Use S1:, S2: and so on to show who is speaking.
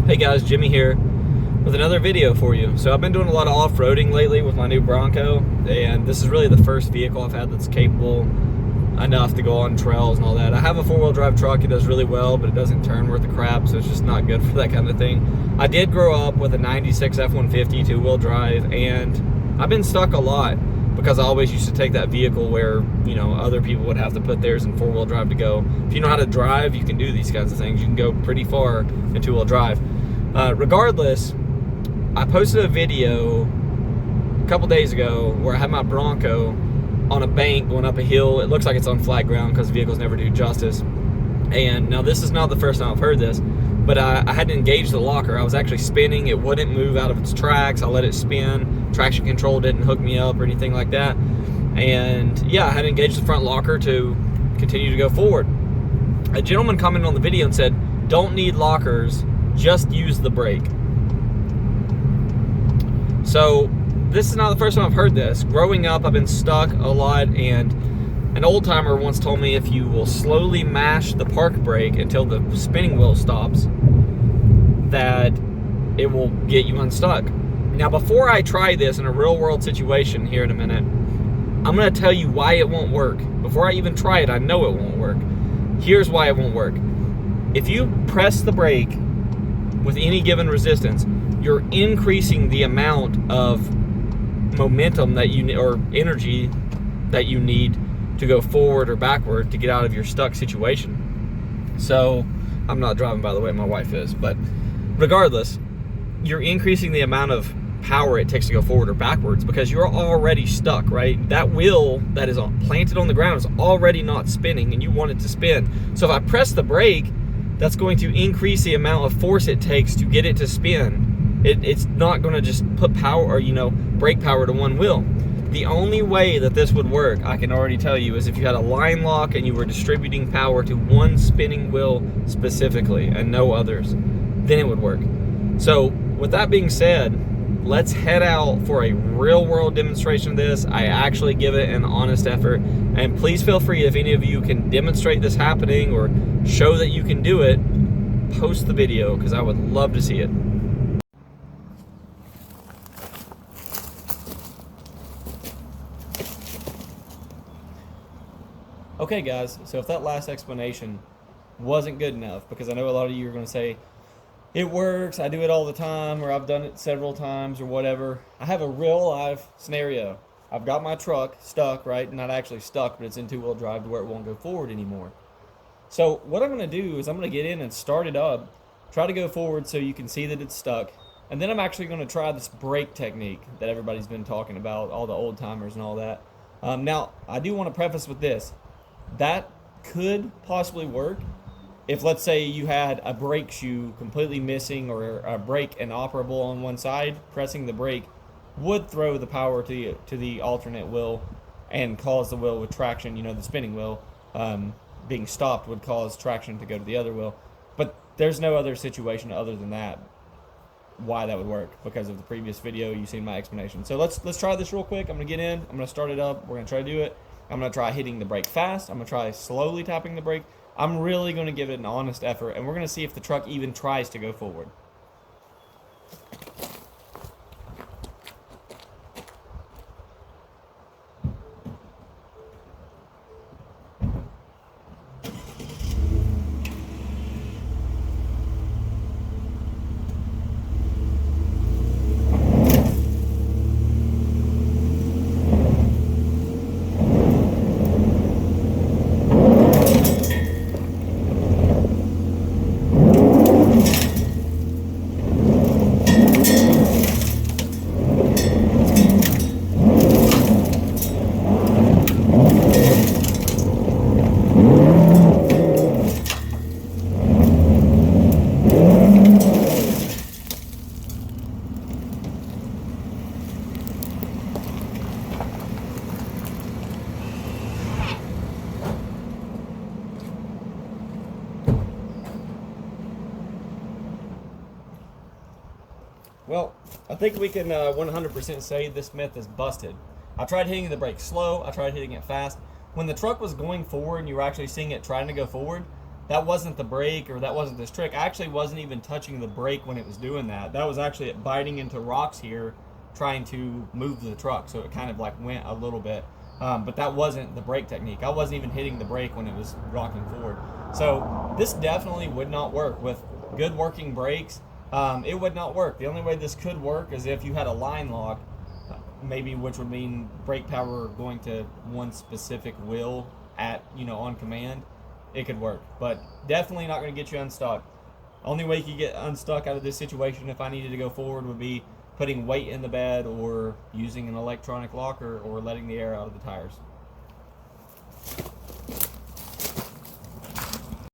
S1: Hey guys, Jimmy here with another video for you. So I've been doing a lot of off-roading lately with my new Bronco, and this is really the first vehicle I've had that's capable enough to go on trails and all that. I have a four-wheel drive truck. It does really well, but it doesn't turn worth a crap, so it's just not good for that kind of thing. I did grow up with a 96 F-150 two-wheel drive, and I've been stuck a lot because I always used to take that vehicle where, you know, other people would have to put theirs in four-wheel drive to go. If you know how to drive, you can do these kinds of things. You can go pretty far in two-wheel drive. Regardless, I posted a video a couple days ago where I had my Bronco on a bank going up a hill. It looks like it's on flat ground because vehicles never do justice. And now this is not the first time I've heard this, but I hadn't engaged the locker. I was actually spinning. It wouldn't move out of its tracks. I let it spin. Traction control didn't hook me up or anything like that. And yeah, I had engaged the front locker to continue to go forward. A gentleman commented on the video and said, "Don't need lockers, just use the brake." So this is not the first time I've heard this. Growing up, I've been stuck a lot, and an old timer once told me if you will slowly mash the park brake until the spinning wheel stops, that it will get you unstuck. Now, before I try this in a real world situation here in a minute, I'm going to tell you why it won't work. Before I even try it, I know it won't work. Here's why it won't work. If you press the brake with any given resistance, you're increasing the amount of momentum that you or energy that you need to go forward or backward to get out of your stuck situation. So, I'm not driving, by the way, my wife is, but regardless, you're increasing the amount of power it takes to go forward or backwards because you're already stuck, right? That wheel that is planted on the ground is already not spinning and you want it to spin. So if I press the brake, that's going to increase the amount of force it takes to get it to spin. It's not going to just put power or, brake power to one wheel. The only way that this would work, I can already tell you, is if you had a line lock and you were distributing power to one spinning wheel specifically and no others. Then it would work. So with that being said, let's head out for a real world demonstration of this. I actually give it an honest effort. And please feel free, if any of you can demonstrate this happening or show that you can do it, post the video because I would love to see it. Okay guys, so if that last explanation wasn't good enough, because I know a lot of you are going to say, it works, I do it all the time, or I've done it several times, or whatever. I have a real live scenario. I've got my truck stuck, right? Not actually stuck, but it's in two-wheel drive to where it won't go forward anymore. So what I'm going to do is I'm going to get in and start it up, try to go forward so you can see that it's stuck, and then I'm actually going to try this brake technique that everybody's been talking about, all the old timers and all that. Now, I do want to preface with this. That could possibly work if, let's say, you had a brake shoe completely missing or a brake inoperable on one side. Pressing the brake would throw the power to the alternate wheel and cause the wheel with traction, the spinning wheel, being stopped would cause traction to go to the other wheel. But there's no other situation other than that why that would work, because of the previous video you've seen my explanation. So let's try this real quick. I'm going to get in, I'm going to start it up, we're going to try to do it. I'm going to try hitting the brake fast. I'm going to try slowly tapping the brake. I'm really going to give it an honest effort, and we're going to see if the truck even tries to go forward. Well, I think we can 100% say this myth is busted. I tried hitting the brake slow, I tried hitting it fast. When the truck was going forward and you were actually seeing it trying to go forward, that wasn't the brake, or that wasn't this trick. I actually wasn't even touching the brake when it was doing that. That was actually it biting into rocks here, trying to move the truck. So it kind of like went a little bit. But that wasn't the brake technique. I wasn't even hitting the brake when it was rocking forward. So this definitely would not work with good working brakes. It would not work. The only way this could work is if you had a line lock, maybe, which would mean brake power going to one specific wheel at, on command. It could work, but definitely not going to get you unstuck. Only way you could get unstuck out of this situation, if I needed to go forward, would be putting weight in the bed or using an electronic locker or letting the air out of the tires.